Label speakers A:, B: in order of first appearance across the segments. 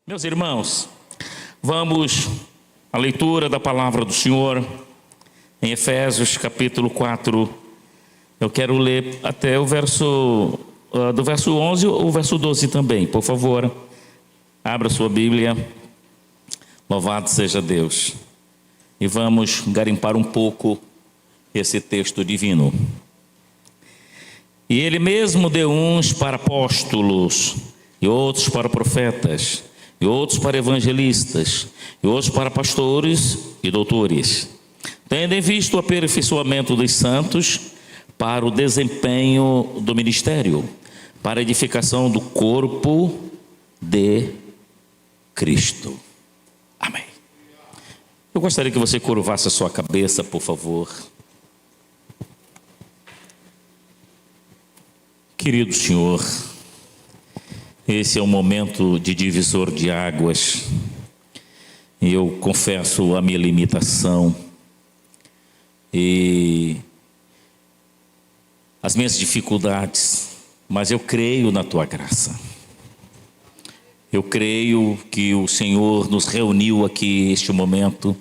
A: Meus irmãos, vamos à leitura da palavra do Senhor em Efésios capítulo 4. Eu quero ler até o verso, do verso 11 ou verso 12 também, por favor. Abra sua Bíblia, louvado seja Deus. E vamos garimpar um pouco esse texto divino. E Ele mesmo deu uns para apóstolos, e outros para profetas, e outros para evangelistas, e outros para pastores e doutores, tendo em vista o aperfeiçoamento dos santos para o desempenho do ministério, para a edificação do corpo de Cristo. Amém. Eu gostaria que você curvasse a sua cabeça, por favor. Querido Senhor, esse é um momento de divisor de águas. Eu confesso a minha limitação e as minhas dificuldades, mas eu creio na Tua graça. Eu creio que o Senhor nos reuniu aqui neste momento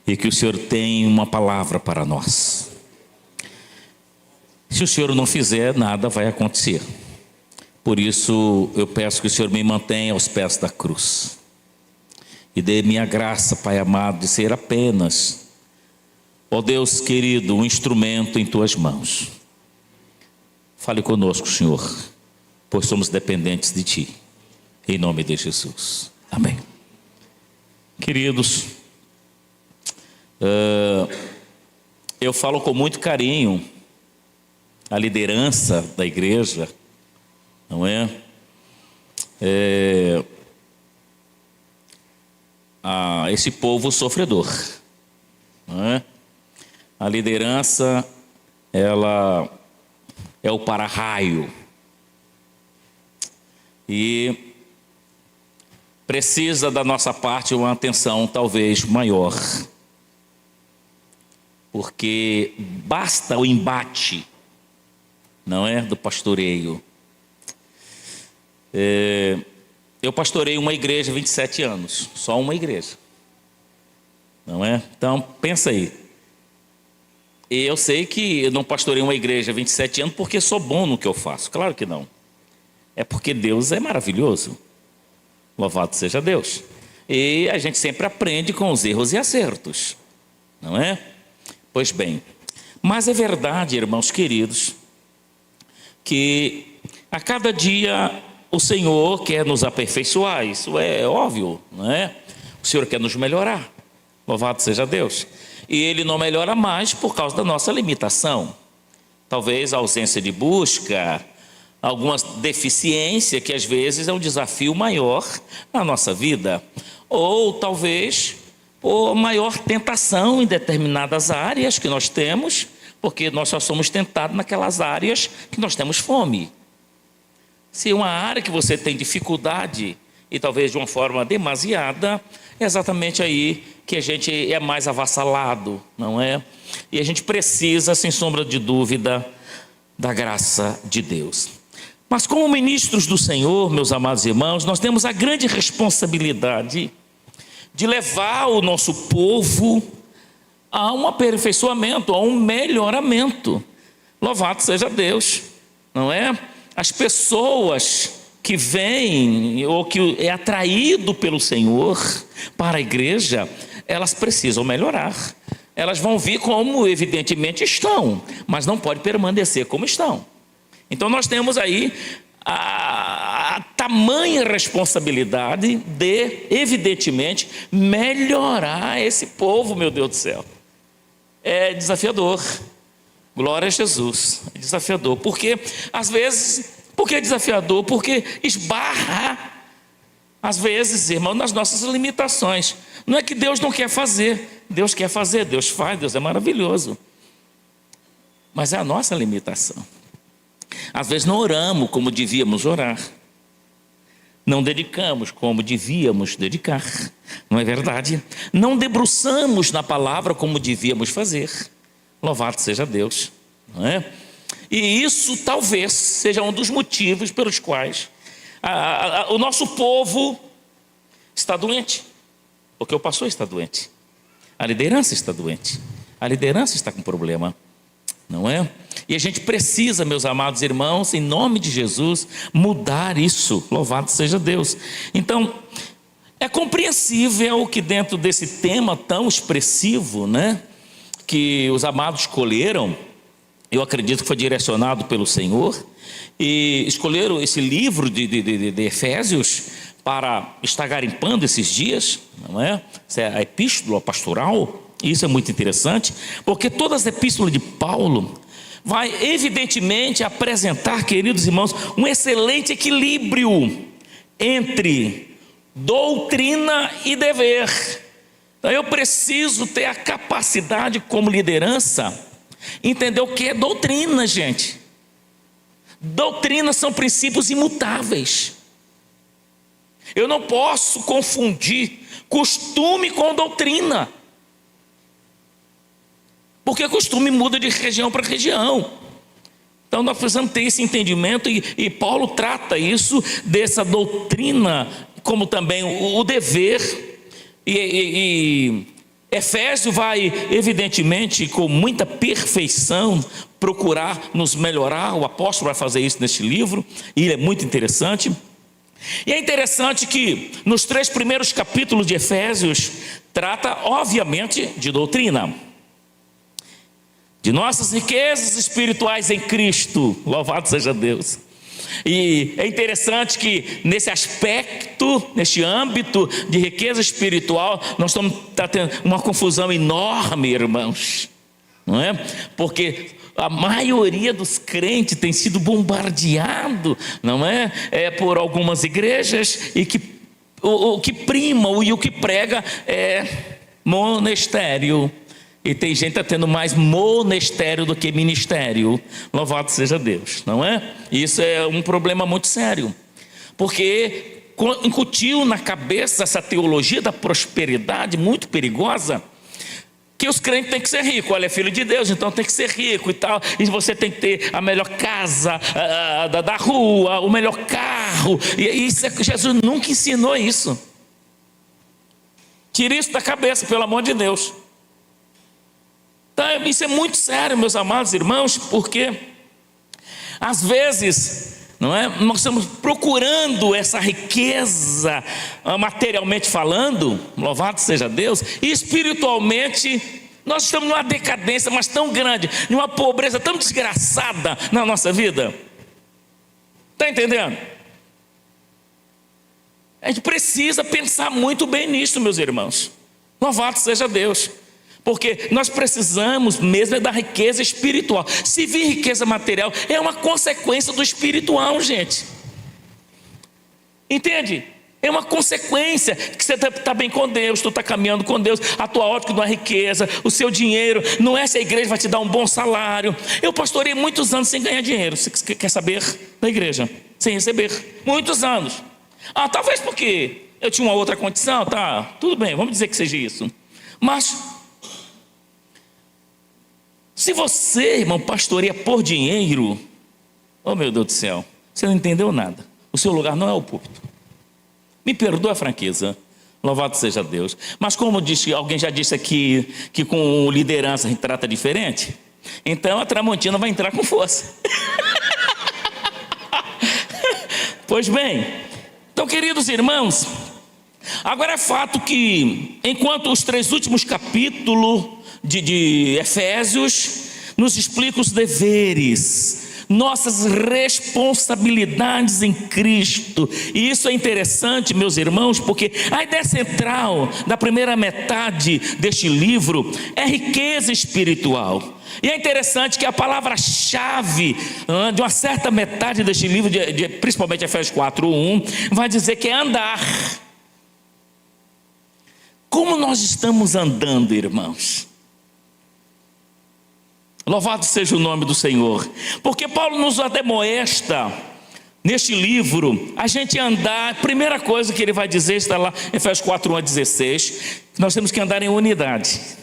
A: e que o Senhor tem uma palavra para nós. Se o Senhor não fizer, nada vai acontecer. Por isso, eu peço que o Senhor me mantenha aos pés da cruz. E dê minha graça, Pai amado, de ser apenas, ó Deus querido, um instrumento em Tuas mãos. Fale conosco, Senhor, pois somos dependentes de Ti. Em nome de Jesus. Amém. Queridos, eu falo com muito carinho a liderança da igreja, não é? Esse povo sofredor, não é? A liderança, ela é o para-raio e precisa da nossa parte uma atenção talvez maior, porque basta o embate, não é, do pastoreio. Eu pastorei uma igreja há 27 anos, só uma igreja, não é? Então, pensa aí. E eu sei que eu não pastorei uma igreja há 27 anos porque sou bom no que eu faço, claro que não. É porque Deus é maravilhoso, louvado seja Deus. E a gente sempre aprende com os erros e acertos, não é? Pois bem, mas é verdade, irmãos queridos, que a cada dia o Senhor quer nos aperfeiçoar, isso é óbvio, não é? O Senhor quer nos melhorar, louvado seja Deus. E Ele não melhora mais por causa da nossa limitação. Talvez a ausência de busca, alguma deficiência que às vezes é um desafio maior na nossa vida. Ou talvez por maior tentação em determinadas áreas que nós temos, porque nós só somos tentados naquelas áreas que nós temos fome. Se uma área que você tem dificuldade, e talvez de uma forma demasiada, é exatamente aí que a gente é mais avassalado, não é? E a gente precisa, sem sombra de dúvida, da graça de Deus. Mas como ministros do Senhor, meus amados irmãos, nós temos a grande responsabilidade de levar o nosso povo a um aperfeiçoamento, a um melhoramento. Louvado seja Deus, não é? As pessoas que vêm ou que é atraído pelo Senhor para a igreja, elas precisam melhorar. Elas vão vir como evidentemente estão, mas não pode permanecer como estão. Então nós temos aí a tamanha responsabilidade de, evidentemente, melhorar esse povo, meu Deus do céu. É desafiador. Glória a Jesus. É desafiador. Porque, às vezes, por que é desafiador? Porque esbarra, às vezes, irmão, nas nossas limitações. Não é que Deus não quer fazer. Deus quer fazer, Deus faz, Deus é maravilhoso. Mas é a nossa limitação. Às vezes não oramos como devíamos orar. Não dedicamos como devíamos dedicar. Não é verdade? Não debruçamos na palavra como devíamos fazer. Louvado seja Deus, não é? E isso talvez seja um dos motivos pelos quais o nosso povo está doente, porque o pastor está doente, a liderança está doente, a liderança está com problema, não é? E a gente precisa, meus amados irmãos, em nome de Jesus, mudar isso. Louvado seja Deus. Então, é compreensível que dentro desse tema tão expressivo, né, que os amados escolheram, eu acredito que foi direcionado pelo Senhor, e escolheram esse livro de Efésios para estar garimpando esses dias, não é? Essa é a epístola pastoral, e isso é muito interessante, porque todas as epístolas de Paulo vai evidentemente apresentar, queridos irmãos, um excelente equilíbrio entre doutrina e dever. Então eu preciso ter a capacidade como liderança, entender o que é doutrina, gente. Doutrina são princípios imutáveis. Eu não posso confundir costume com doutrina, porque costume muda de região para região. Então nós precisamos ter esse entendimento, e Paulo trata isso, dessa doutrina, como também o dever, e Efésio vai, evidentemente, com muita perfeição, procurar nos melhorar. O apóstolo vai fazer isso neste livro, e é muito interessante. E é interessante que nos 3 primeiros capítulos de Efésios, trata obviamente de doutrina, de nossas riquezas espirituais em Cristo, louvado seja Deus. E é interessante que nesse aspecto, neste âmbito de riqueza espiritual, nós estamos tendo uma confusão enorme, irmãos, não é? Porque a maioria dos crentes tem sido bombardeado, não é? Por algumas igrejas, e que o que prima e o que prega é monastério. E tem gente que está tendo mais monastério do que ministério. Louvado seja Deus, não é? Isso é um problema muito sério, porque incutiu na cabeça essa teologia da prosperidade muito perigosa, que os crentes têm que ser ricos. Olha, é filho de Deus, então tem que ser rico e tal, e você tem que ter a melhor casa da rua, o melhor carro, e isso Jesus nunca ensinou isso. Tire isso da cabeça, pelo amor de Deus. Então, isso é muito sério, meus amados irmãos, porque às vezes, não é, nós estamos procurando essa riqueza materialmente falando, louvado seja Deus, e espiritualmente nós estamos numa decadência, mas tão grande, numa pobreza tão desgraçada na nossa vida. Está entendendo? A gente precisa pensar muito bem nisso, meus irmãos. Louvado seja Deus. Porque nós precisamos mesmo da riqueza espiritual. Se vir riqueza material, é uma consequência do espiritual, gente. Entende? É uma consequência que você está bem com Deus, tu está caminhando com Deus, a tua ótica não é riqueza, o seu dinheiro, não é se a igreja vai te dar um bom salário. Eu pastorei muitos anos sem ganhar dinheiro. Você quer saber? Da igreja, sem receber, muitos anos. Talvez porque eu tinha uma outra condição, tá, tudo bem, vamos dizer que seja isso. Mas se você, irmão, pastoreia por dinheiro, oh meu Deus do céu, você não entendeu nada. O seu lugar não é o púlpito. Me perdoa a franqueza, louvado seja Deus. Mas como disse, alguém já disse aqui, que com liderança a gente trata diferente, então a Tramontina vai entrar com força. Pois bem, então, queridos irmãos, agora é fato que, enquanto os 3 últimos capítulos de Efésios nos explica os deveres, nossas responsabilidades em Cristo, e isso é interessante, meus irmãos, porque a ideia central da primeira metade deste livro é riqueza espiritual. E é interessante que a palavra-chave de uma certa metade deste livro, principalmente Efésios 4:1, vai dizer que é andar. Como nós estamos andando, irmãos? Louvado seja o nome do Senhor, porque Paulo nos ademoesta neste livro a gente andar. A primeira coisa que ele vai dizer está lá em Efésios 4:1-16, que nós temos que andar em unidade.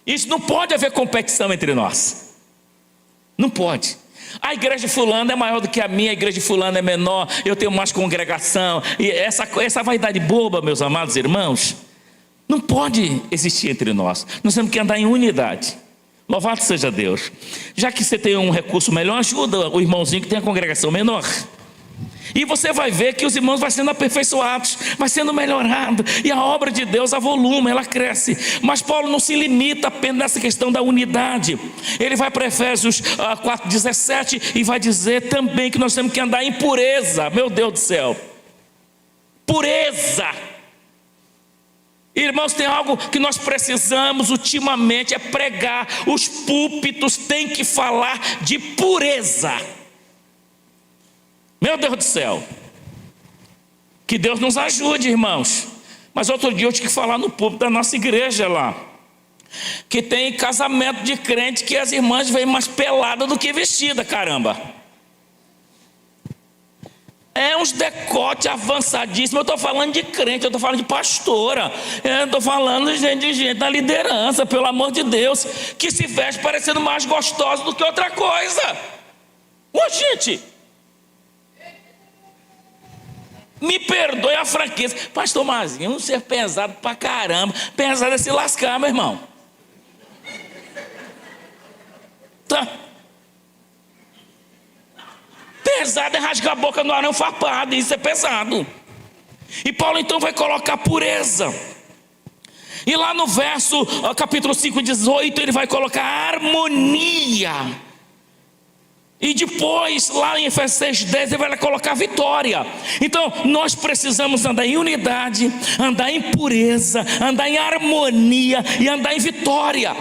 A: Isso não pode haver competição entre nós, não pode. A igreja de fulano é maior do que a minha, a igreja de fulano é menor, eu tenho mais congregação. E essa vaidade boba, meus amados irmãos, não pode existir entre nós. Nós temos que andar em unidade. Louvado seja Deus. Já que você tem um recurso melhor, ajuda o irmãozinho que tem a congregação menor. E você vai ver que os irmãos vão sendo aperfeiçoados, vai sendo melhorado, e a obra de Deus avoluma, ela cresce. Mas Paulo não se limita apenas nessa questão da unidade. Ele vai para Efésios 4,17 e vai dizer também que nós temos que andar em pureza. Meu Deus do céu, pureza. Irmãos, tem algo que nós precisamos ultimamente, é pregar. Os púlpitos têm que falar de pureza. Meu Deus do céu, que Deus nos ajude, irmãos. Mas outro dia eu tinha que falar no púlpito da nossa igreja lá, que tem casamento de crente que as irmãs vêm mais peladas do que vestida, caramba. É uns decote avançadíssimo. Eu estou falando de crente, eu estou falando de pastora, eu estou falando de gente da liderança, pelo amor de Deus, que se veste parecendo mais gostosa do que outra coisa. Ô gente, me perdoe a franqueza, pastor Mazinho, um ser pesado pra caramba. Pesado é se lascar, meu irmão. Tá. Pesado é rasgar a boca no arame farpado, isso é pesado. E Paulo então vai colocar pureza. E lá no verso, capítulo 5, 18, ele vai colocar harmonia. E depois, lá em Efésios 6,10, ele vai colocar vitória. Então, nós precisamos andar em unidade, andar em pureza, andar em harmonia e andar em vitória.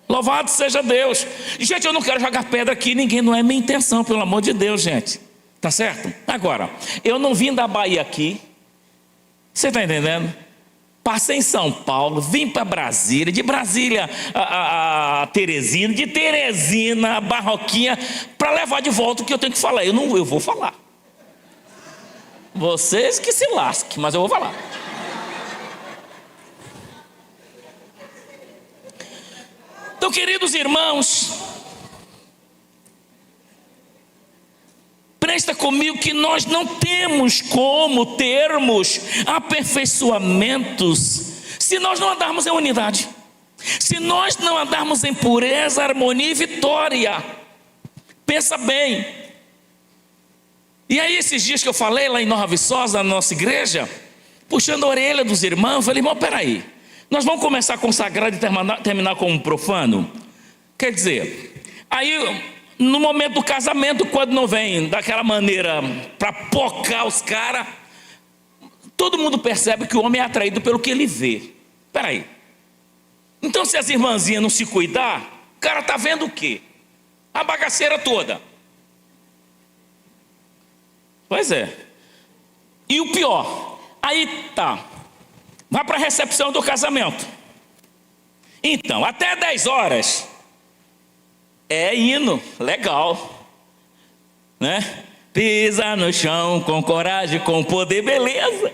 A: Louvado seja Deus. Gente, eu não quero jogar pedra aqui, ninguém, não é minha intenção, pelo amor de Deus, gente. Tá certo? Agora, eu não vim da Bahia aqui, você está entendendo? Passei em São Paulo, vim para Brasília, de Brasília a Teresina, de Teresina a Barroquinha, para levar de volta o que eu tenho que falar. Eu vou falar. Vocês que se lasquem, mas eu vou falar. Então, queridos irmãos, presta comigo que nós não temos como termos aperfeiçoamentos se nós não andarmos em unidade, se nós não andarmos em pureza, harmonia e vitória. Pensa bem. E aí esses dias que eu falei lá em Nova Viçosa, na nossa igreja, puxando a orelha dos irmãos, eu falei, irmão, peraí, nós vamos começar a consagrar e terminar como um profano? Quer dizer, aí no momento do casamento, quando não vem daquela maneira para pocar os caras, todo mundo percebe que o homem é atraído pelo que ele vê. Peraí, então se as irmãzinhas não se cuidar, o cara está vendo o quê? A bagaceira toda. Pois é. E o pior, aí tá, vai para a recepção do casamento. Então, até 10 horas é hino, legal, né? Pisa no chão com coragem, com poder, beleza.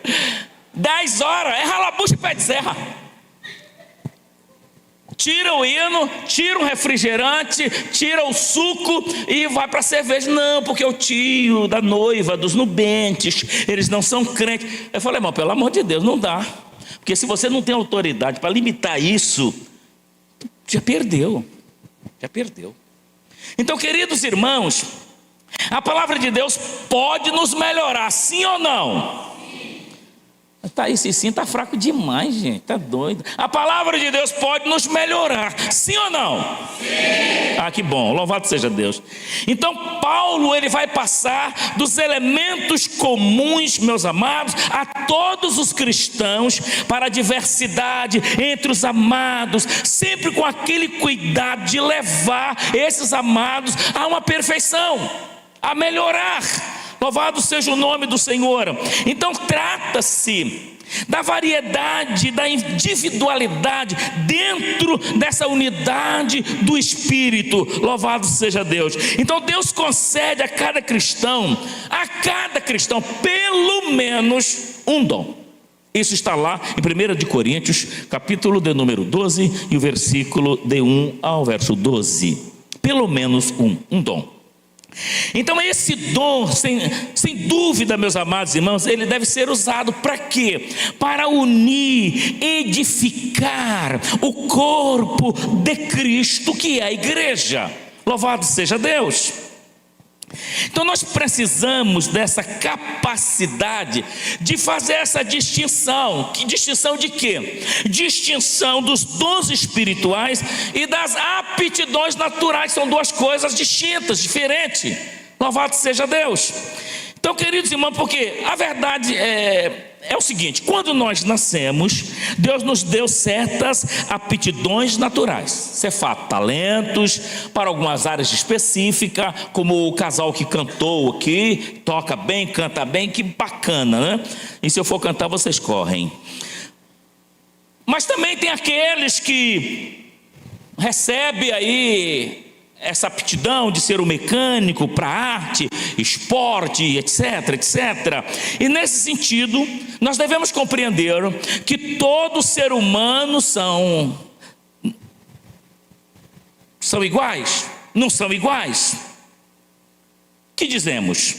A: 10 horas é ralabucha e pé de serra. Tira o hino, tira o refrigerante, tira o suco e vai para a cerveja. Não, porque o tio da noiva, dos nubentes, eles não são crentes. Eu falei, irmão, pelo amor de Deus, não dá. Porque se você não tem autoridade para limitar isso, já perdeu. Já perdeu. Então, queridos irmãos, a palavra de Deus pode nos melhorar, sim ou não? Tá, esse sim está fraco demais, gente, tá doido. A palavra de Deus pode nos melhorar, sim ou não? Sim. Ah, que bom, louvado seja Deus. Então Paulo, ele vai passar dos elementos comuns, meus amados, a todos os cristãos, para a diversidade entre os amados, sempre com aquele cuidado de levar esses amados a uma perfeição, a melhorar. Louvado seja o nome do Senhor. Então trata-se da variedade, da individualidade dentro dessa unidade do Espírito. Louvado seja Deus. Então Deus concede a cada cristão, pelo menos um dom. Isso está lá em 1 de Coríntios, capítulo de número 12, e o versículo de 1 ao verso 12. Pelo menos um dom. Então esse dom, sem dúvida, meus amados irmãos, ele deve ser usado para quê? Para unir, edificar o corpo de Cristo, que é a igreja. Louvado seja Deus. Então nós precisamos dessa capacidade de fazer essa distinção. Que distinção de quê? Distinção dos dons espirituais e das aptidões naturais. São duas coisas distintas, diferentes. Louvado seja Deus. Então, queridos irmãos, porque a verdade é o seguinte: quando nós nascemos, Deus nos deu certas aptidões naturais. Isso é fato, talentos para algumas áreas específicas, como o casal que cantou aqui, toca bem, canta bem, que bacana, né? E se eu for cantar, vocês correm. Mas também tem aqueles que recebem aí essa aptidão de ser um mecânico para arte, esporte, etc, etc. E nesse sentido, nós devemos compreender que todo ser humano são iguais? Não são iguais? Que dizemos?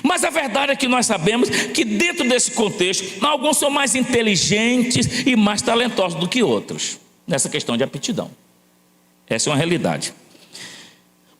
A: Mas a verdade é que nós sabemos que dentro desse contexto, alguns são mais inteligentes e mais talentosos do que outros, nessa questão de aptidão. Essa é uma realidade.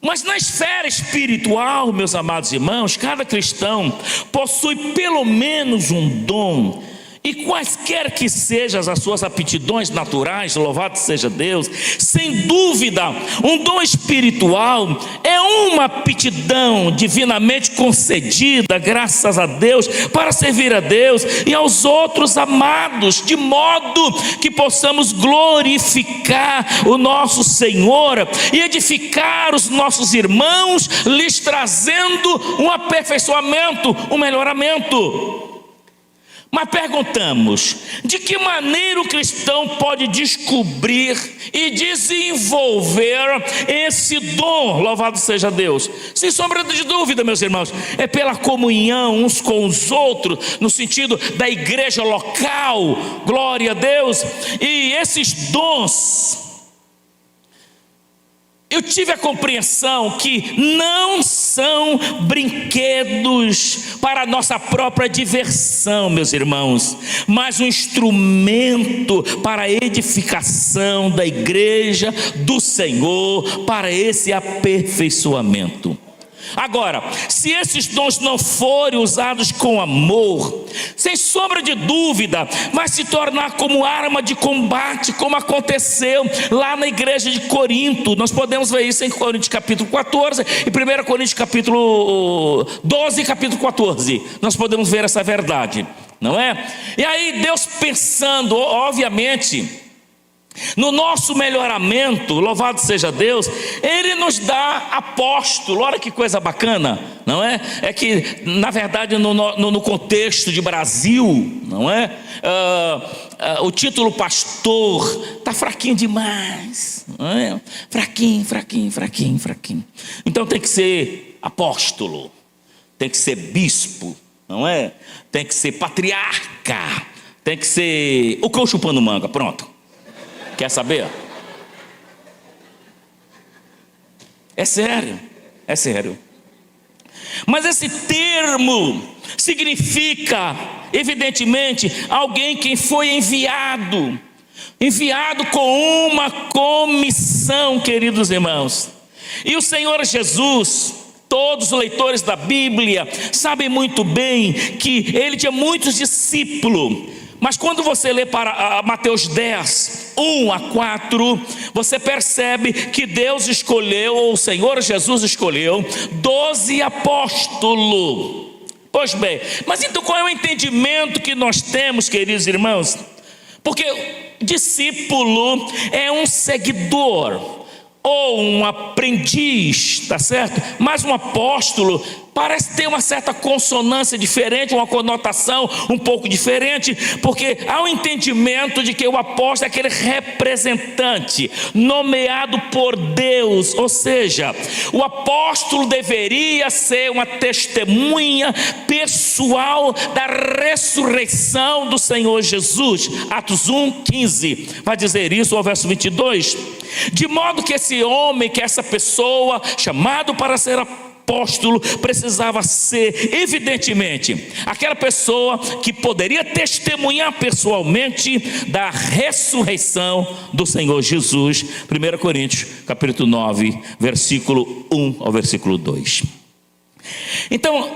A: Mas na esfera espiritual, meus amados irmãos, cada cristão possui pelo menos um dom. E quaisquer que sejam as suas aptidões naturais, louvado seja Deus, sem dúvida, um dom espiritual é uma aptidão divinamente concedida, graças a Deus, para servir a Deus e aos outros amados, de modo que possamos glorificar o nosso Senhor e edificar os nossos irmãos, lhes trazendo um aperfeiçoamento, um melhoramento. Mas perguntamos, de que maneira o cristão pode descobrir e desenvolver esse dom? Louvado seja Deus. Sem sombra de dúvida, meus irmãos, é pela comunhão uns com os outros, no sentido da igreja local, glória a Deus. E esses dons, eu tive a compreensão que não são brinquedos para a nossa própria diversão, meus irmãos, mas um instrumento para a edificação da igreja do Senhor, para esse aperfeiçoamento. Agora, se esses dons não forem usados com amor, sem sombra de dúvida, vai se tornar como arma de combate, como aconteceu lá na igreja de Corinto. Nós podemos ver isso em Coríntios capítulo 14 e 1 Coríntios capítulo 12 e capítulo 14. Nós podemos ver essa verdade, não é? E aí Deus, pensando, obviamente, no nosso melhoramento, louvado seja Deus, Ele nos dá apóstolo. Olha que coisa bacana, não é? É que, na verdade, no contexto de Brasil, não é? O título pastor está fraquinho demais, não é? Fraquinho. Então tem que ser apóstolo, tem que ser bispo, não é? Tem que ser patriarca, tem que ser o cão chupando manga, pronto. Quer saber? É sério. Mas esse termo significa, evidentemente, alguém que foi enviado com uma comissão, queridos irmãos. E o Senhor Jesus, todos os leitores da Bíblia sabem muito bem que Ele tinha muitos discípulos. Mas quando você lê para Mateus 10, 1 a 4, você percebe que Deus escolheu, ou o Senhor Jesus escolheu, 12 apóstolos. Pois bem, mas então qual é o entendimento que nós temos, queridos irmãos? Porque discípulo é um seguidor, ou um aprendiz, tá certo? Mas um apóstolo parece ter uma certa consonância diferente, uma conotação um pouco diferente, porque há um entendimento de que o apóstolo é aquele representante nomeado por Deus, ou seja, o apóstolo deveria ser uma testemunha pessoal da ressurreição do Senhor Jesus. Atos 1:15 vai dizer isso, ao verso 22, de modo que esse homem, que essa pessoa, chamado para ser apóstolo, precisava ser, evidentemente, aquela pessoa que poderia testemunhar pessoalmente da ressurreição do Senhor Jesus. 1 Coríntios, capítulo 9, versículo 1 ao versículo 2. Então,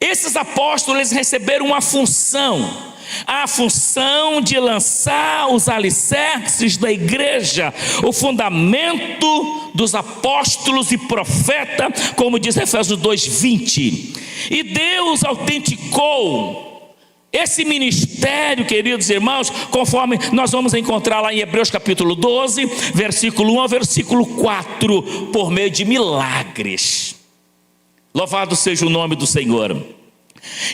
A: esses apóstolos, eles receberam uma função, a função de lançar os alicerces da igreja, o fundamento dos apóstolos e profeta, como diz Efésios 2:20. E Deus autenticou esse ministério, queridos irmãos, conforme nós vamos encontrar lá em Hebreus capítulo 12, versículo 1 ao versículo 4, por meio de milagres. Louvado seja o nome do Senhor.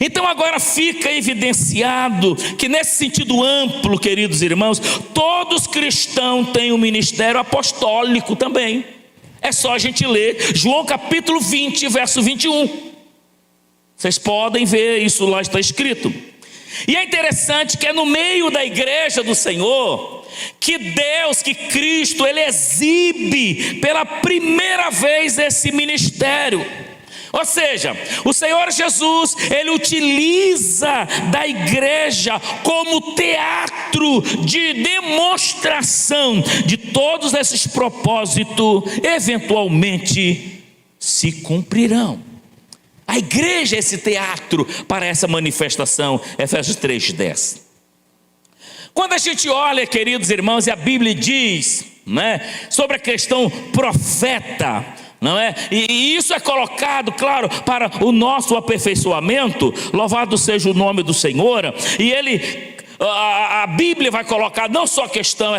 A: Então agora fica evidenciado que nesse sentido amplo, queridos irmãos, todos cristãos têm um ministério apostólico também. É só a gente ler João capítulo 20, verso 21. Vocês podem ver, isso lá está escrito. E é interessante que é no meio da igreja do Senhor que Deus, que Cristo, Ele exibe pela primeira vez esse ministério. Ou seja, o Senhor Jesus, Ele utiliza da igreja como teatro de demonstração de todos esses propósitos, eventualmente se cumprirão. A igreja é esse teatro para essa manifestação, Efésios 3:10. Quando a gente olha, queridos irmãos, e a Bíblia diz, sobre a questão profeta, não é? E isso é colocado, claro, para o nosso aperfeiçoamento. Louvado seja o nome do Senhor. E a Bíblia vai colocar não só a questão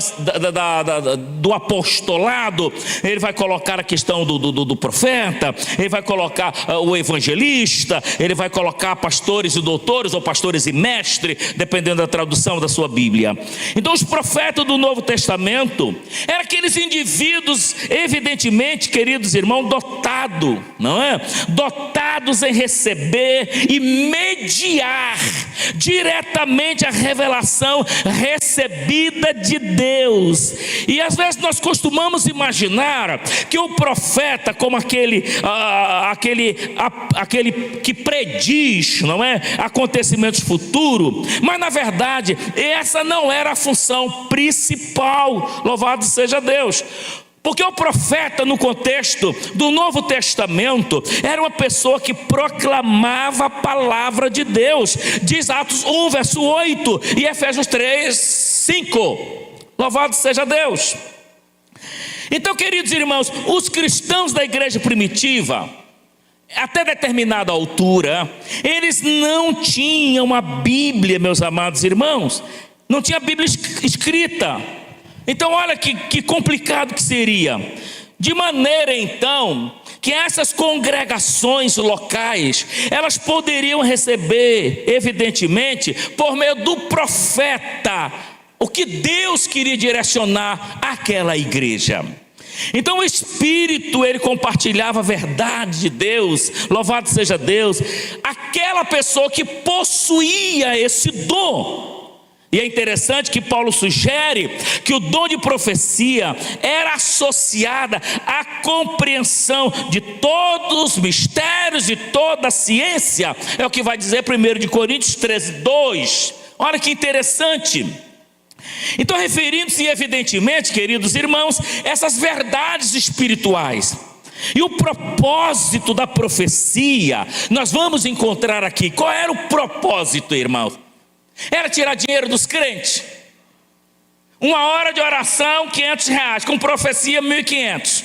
A: do apostolado, ele vai colocar a questão do profeta, ele vai colocar o evangelista, ele vai colocar pastores e doutores, ou pastores e mestres, dependendo da tradução da sua Bíblia. Então os profetas do Novo Testamento eram aqueles indivíduos, evidentemente, queridos irmãos, dotados, não é? Dotados em receber e mediar diretamente a revelação recebida de Deus. E às vezes nós costumamos imaginar que o profeta, como aquele que prediz, não é, acontecimentos futuros, mas na verdade essa não era a função principal. Louvado seja Deus. Porque o profeta, no contexto do Novo Testamento, era uma pessoa que proclamava a palavra de Deus. Diz Atos 1, verso 8 e Efésios 3, 5. Louvado seja Deus. Então, queridos irmãos, os cristãos da igreja primitiva, até determinada altura, eles não tinham uma Bíblia, meus amados irmãos. Não tinha Bíblia escrita. Então olha que complicado que seria. De maneira então que essas congregações locais, elas poderiam receber, evidentemente, por meio do profeta, o que Deus queria direcionar àquela igreja. Então o Espírito, ele compartilhava a verdade de Deus, louvado seja Deus, aquela pessoa que possuía esse dom. E é interessante que Paulo sugere que o dom de profecia era associada à compreensão de todos os mistérios e toda a ciência. É o que vai dizer 1 Coríntios 13:2. Olha que interessante. Então, referindo-se evidentemente, queridos irmãos, essas verdades espirituais. E o propósito da profecia, nós vamos encontrar aqui. Qual era o propósito, irmãos? Era tirar dinheiro dos crentes. 1 hora de oração, R$500, com profecia 1.500.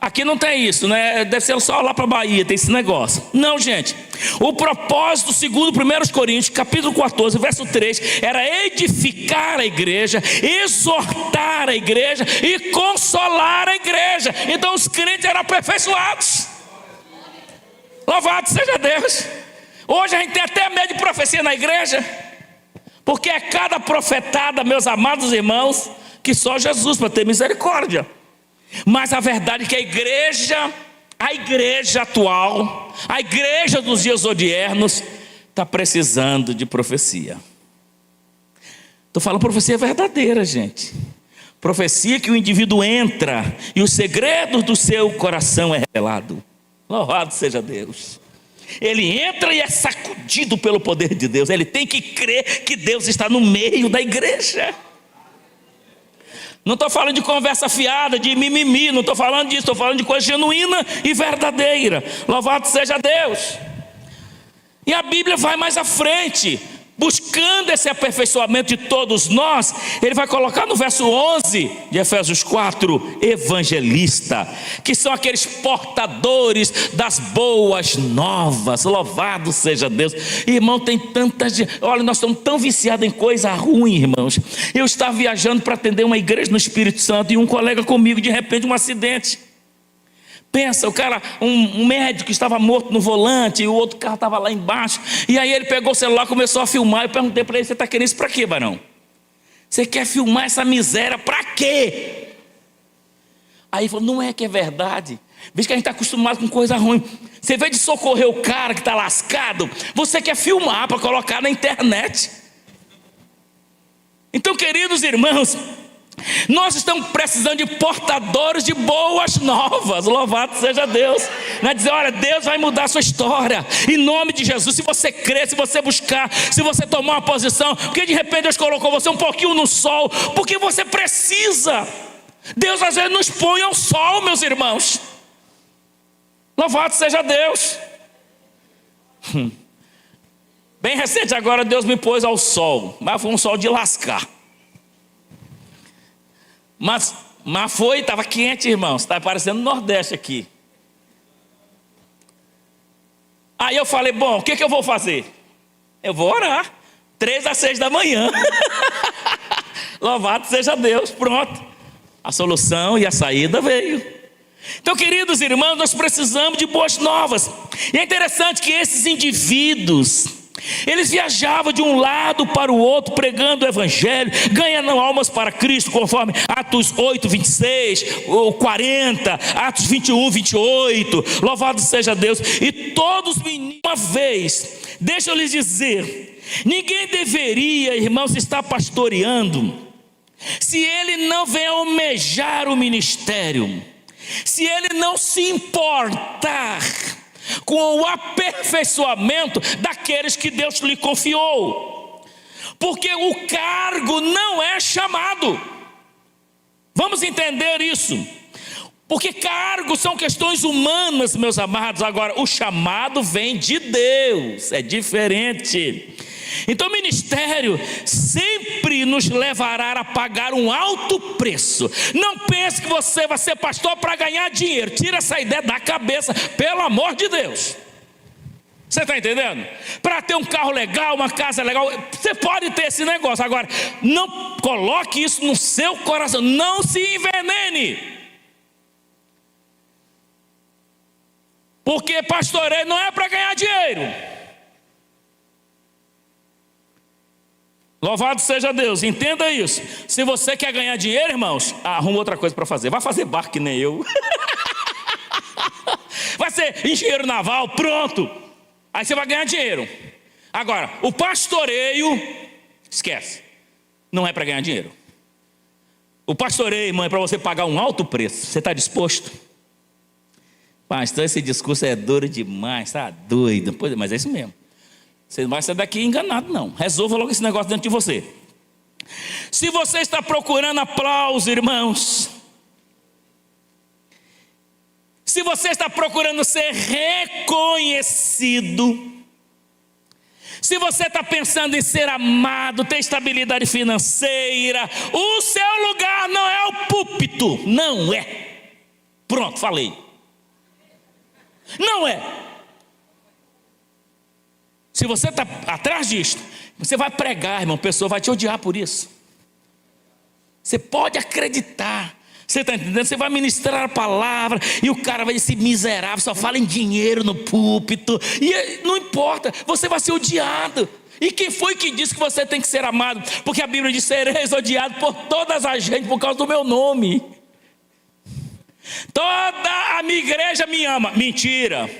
A: Aqui não tem isso, né? Deve ser só lá para a Bahia, tem esse negócio. Não, gente. O propósito, segundo 1 Coríntios, capítulo 14, verso 3, era edificar a igreja, exortar a igreja e consolar a igreja. Então os crentes eram aperfeiçoados. Louvado seja Deus. Hoje a gente tem até medo de profecia na igreja, porque é cada profetada, meus amados irmãos, que só Jesus para ter misericórdia. Mas a verdade é que a igreja atual, a igreja dos dias odiernos, está precisando de profecia. Estou falando profecia verdadeira, gente. Profecia que o indivíduo entra e os segredos do seu coração é revelado. Louvado seja Deus. Ele entra e é sacudido pelo poder de Deus. Ele tem que crer que Deus está no meio da igreja. Não estou falando de conversa fiada, de mimimi, não estou falando disso, estou falando de coisa genuína e verdadeira. Louvado seja Deus. E a Bíblia vai mais à frente, buscando esse aperfeiçoamento de todos nós. Ele vai colocar no verso 11 de Efésios 4, evangelista, que são aqueles portadores das boas novas. Louvado seja Deus. Irmão, tem tanta gente, olha, nós estamos tão viciados em coisa ruim, irmãos. Eu estava viajando para atender uma igreja no Espírito Santo, e um colega comigo, de repente, um acidente. Pensa, o cara, um médico estava morto no volante, e o outro carro estava lá embaixo, e aí ele pegou o celular e começou a filmar. Eu perguntei para ele: você está querendo isso para quê, barão? Você quer filmar essa miséria para quê? Aí ele falou: não é que é verdade, veja que a gente está acostumado com coisa ruim. Você, em vez de socorrer o cara que está lascado, você quer filmar para colocar na internet. Então, queridos irmãos, nós estamos precisando de portadores de boas novas. Louvado seja Deus. Não é dizer: olha, Deus vai mudar a sua história, em nome de Jesus. Se você crer, se você buscar, se você tomar uma posição, porque de repente Deus colocou você um pouquinho no sol, porque você precisa. Deus às vezes nos põe ao sol, meus irmãos. Louvado seja Deus. Bem recente agora Deus me pôs ao sol, mas foi um sol de lascar. Mas foi, estava quente, irmãos. Está parecendo Nordeste aqui. Aí eu falei: bom, o que eu vou fazer? Eu vou orar 3 às 6 da manhã. Louvado seja Deus. Pronto, a solução e a saída veio. Então, queridos irmãos, nós precisamos de boas novas. E é interessante que esses indivíduos, eles viajavam de um lado para o outro, pregando o evangelho, ganhando almas para Cristo, conforme Atos 8, 26, ou 40, Atos 21, 28, louvado seja Deus. E todos, uma vez, deixa eu lhes dizer, ninguém deveria, irmãos, estar pastoreando, se ele não vem almejar o ministério, se ele não se importar com o aperfeiçoamento daqueles que Deus lhe confiou, porque o cargo não é chamado. Vamos entender isso, porque cargos são questões humanas, meus amados. Agora, o chamado vem de Deus, é diferente. Então o ministério sempre nos levará a pagar um alto preço. Não pense que você vai ser pastor para ganhar dinheiro. Tira essa ideia da cabeça, pelo amor de Deus. Você está entendendo? Para ter um carro legal, uma casa legal, você pode ter esse negócio. Agora, não coloque isso no seu coração. Não se envenene. Porque pastoreio não é para ganhar dinheiro. Louvado seja Deus, entenda isso. Se você quer ganhar dinheiro, irmãos, arruma outra coisa para fazer. Vai fazer barco que nem eu. Vai ser engenheiro naval, pronto. Aí você vai ganhar dinheiro. Agora, o pastoreio, esquece, não é para ganhar dinheiro. O pastoreio, irmão, é para você pagar um alto preço. Você está disposto? Pastor, esse discurso é duro demais, está doido. Pois, mas é isso mesmo. Você não vai sair daqui enganado, não. Resolva logo esse negócio dentro de você. Se você está procurando aplauso, irmãos, se você está procurando ser reconhecido, se você está pensando em ser amado, ter estabilidade financeira, o seu lugar não é o púlpito. Não é. Pronto, falei. Não é. Se você está atrás disso, você vai pregar, irmão, a pessoa vai te odiar por isso. Você pode acreditar. Você está entendendo? Você vai ministrar a palavra e o cara vai ser miserável, só fala em dinheiro no púlpito. E não importa, você vai ser odiado. E quem foi que disse que você tem que ser amado? Porque a Bíblia diz: sereis odiado por todas as gente por causa do meu nome. Toda a minha igreja me ama. Mentira.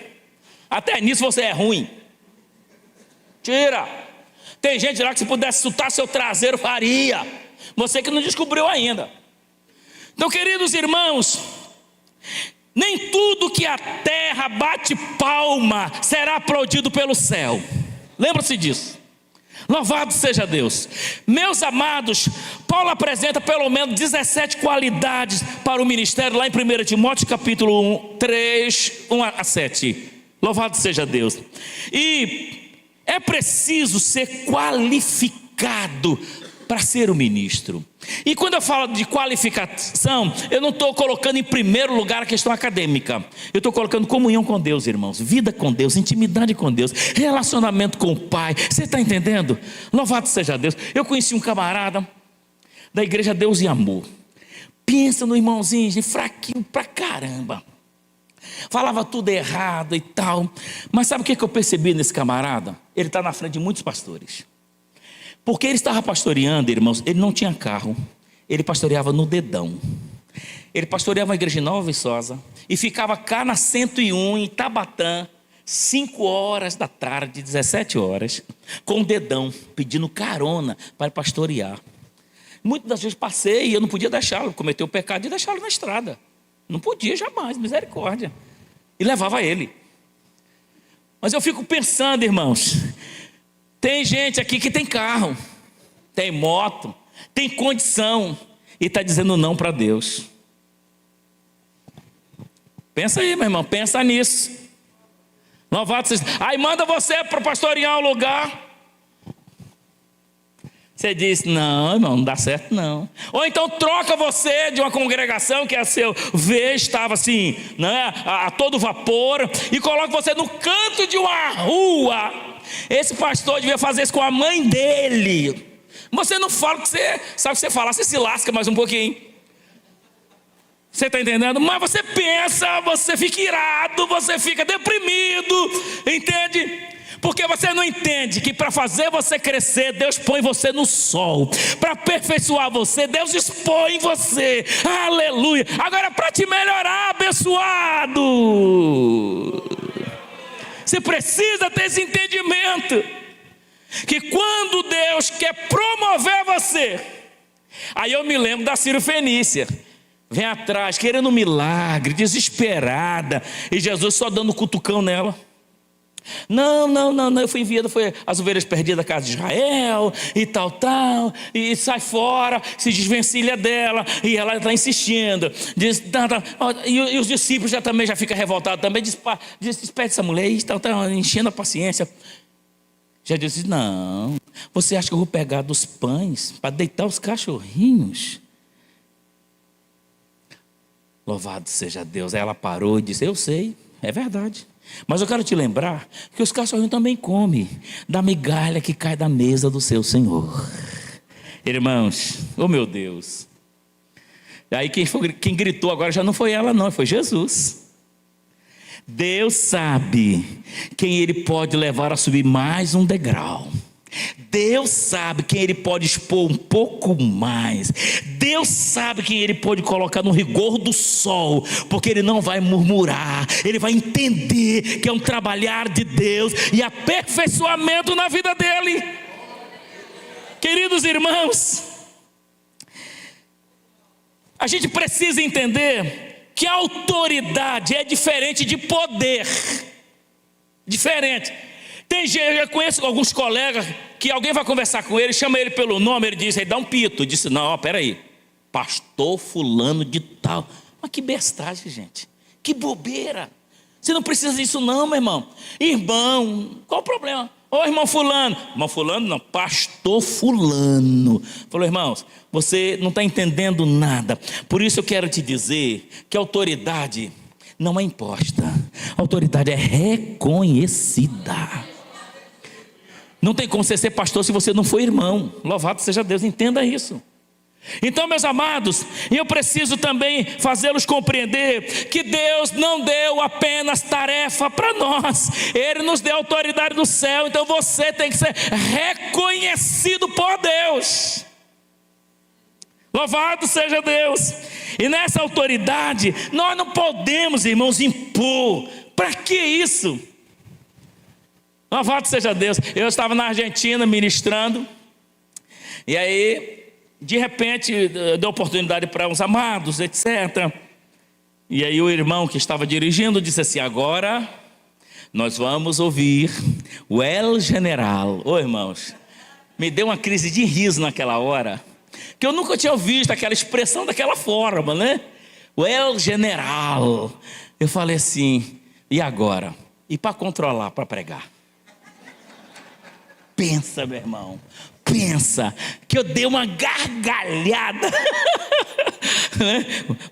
A: Até nisso você é ruim. Tira. Tem gente lá que se pudesse chutar seu traseiro faria. Você que não descobriu ainda. Então, queridos irmãos, nem tudo que a terra bate palma será aplaudido pelo céu. Lembra-se disso. Louvado seja Deus. Meus amados, Paulo apresenta pelo menos 17 qualidades para o ministério lá em 1 Timóteo capítulo 3, 1 a 7. Louvado seja Deus. E é preciso ser qualificado para ser o ministro. E quando eu falo de qualificação, eu não estou colocando em primeiro lugar a questão acadêmica. Eu estou colocando comunhão com Deus, irmãos. Vida com Deus, intimidade com Deus, relacionamento com o Pai. Você está entendendo? Louvado seja Deus. Eu conheci um camarada da igreja Deus e Amor. Pensa no irmãozinho, fraquinho pra caramba. Falava tudo errado e tal. Mas sabe o que eu percebi nesse camarada? Ele está na frente de muitos pastores. Porque ele estava pastoreando, irmãos, ele não tinha carro, ele pastoreava no dedão. Ele pastoreava uma igreja em Nova Viçosa e ficava cá na 101 em Tabatã, 5 horas da tarde, 17 horas, com o dedão, pedindo carona para pastorear. Muitas das vezes passei e eu não podia deixá-lo, cometeu o pecado de deixá-lo na estrada. Não podia jamais, misericórdia. E levava ele. Mas eu fico pensando, irmãos, tem gente aqui que tem carro, tem moto, tem condição e está dizendo não para Deus. Pensa aí, meu irmão, pensa nisso. Louvado seja. Aí manda você para pastorear um lugar. Você diz: não, irmão, não dá certo não. Ou então troca você de uma congregação que é seu ver, estava assim, né, a todo vapor, e coloca você no canto de uma rua. Esse pastor devia fazer isso com a mãe dele. Você não fala o que você sabe, que você falar, você se lasca mais um pouquinho. Você está entendendo? Mas você pensa, você fica irado, você fica deprimido, entende? Porque você não entende que para fazer você crescer, Deus põe você no sol. Para aperfeiçoar você, Deus expõe você. Aleluia. Agora para te melhorar, abençoado, você precisa ter esse entendimento. Que quando Deus quer promover você, aí eu me lembro da Ciro Fenícia. Vem atrás, querendo um milagre, desesperada. E Jesus só dando cutucão nela. Não, eu fui enviado, foi as ovelhas perdidas da casa de Israel, e tal, e sai fora, se desvencilha dela, e ela está insistindo, diz, e os discípulos também já ficam revoltados, também despede essa mulher, e está enchendo a paciência. Já disse: não, você acha que eu vou pegar dos pães para deitar os cachorrinhos? Louvado seja Deus. Aí ela parou e disse: eu sei, é verdade. Mas eu quero te lembrar que os cachorrinhos também comem da migalha que cai da mesa do seu Senhor. Irmãos, oh meu Deus. Aí quem gritou agora já não foi ela não, foi Jesus. Deus sabe quem Ele pode levar a subir mais um degrau. Deus sabe quem Ele pode expor um pouco mais. Deus sabe quem Ele pode colocar no rigor do sol, porque Ele não vai murmurar. Ele vai entender que é um trabalhar de Deus e aperfeiçoamento na vida dele. Queridos irmãos, a gente precisa entender que a autoridade é diferente de poder. Diferente. Tem gente, eu conheço alguns colegas que alguém vai conversar com ele, chama ele pelo nome, ele diz, aí dá um pito. Disse: não, peraí, pastor fulano de tal. Mas que bestagem, gente, que bobeira. Você não precisa disso não, meu irmão. Irmão, qual o problema? Ô irmão fulano não, pastor fulano. Falou: irmãos, você não está entendendo nada. Por isso eu quero te dizer que a autoridade não é imposta, a autoridade é reconhecida. Não tem como você ser pastor se você não for irmão. Louvado seja Deus, entenda isso. Então, meus amados, eu preciso também fazê-los compreender que Deus não deu apenas tarefa para nós, Ele nos deu autoridade no céu. Então você tem que ser reconhecido por Deus. Louvado seja Deus. E nessa autoridade nós não podemos, irmãos, impor. Para que isso? Louvado seja Deus. Eu estava na Argentina ministrando, e aí de repente deu oportunidade para uns amados, etc. E aí o irmão que estava dirigindo disse assim: agora nós vamos ouvir o El General. Ô irmãos, me deu uma crise de riso naquela hora, que eu nunca tinha visto aquela expressão daquela forma, né? O El General. Eu falei assim: e agora? E para controlar, para pregar? Pensa, meu irmão, pensa, que eu dei uma gargalhada.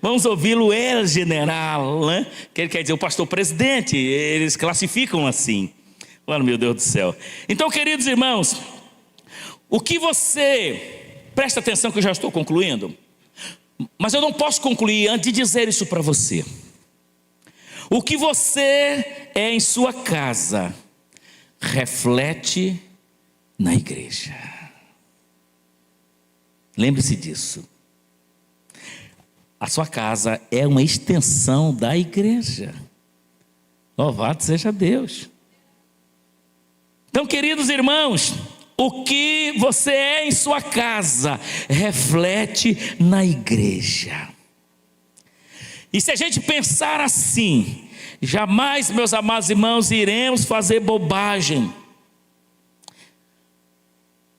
A: Vamos ouvi-lo, El General, né? Que ele quer dizer o pastor presidente, eles classificam assim. Oh, meu Deus do céu. Então, queridos irmãos, o que você, presta atenção que eu já estou concluindo, mas eu não posso concluir antes de dizer isso para você. O que você é em sua casa reflete na igreja. Lembre-se disso. A sua casa é uma extensão da igreja. Louvado seja Deus. Então, queridos irmãos, o que você é em sua casa reflete na igreja. E se a gente pensar assim, jamais, meus amados irmãos, iremos fazer bobagem.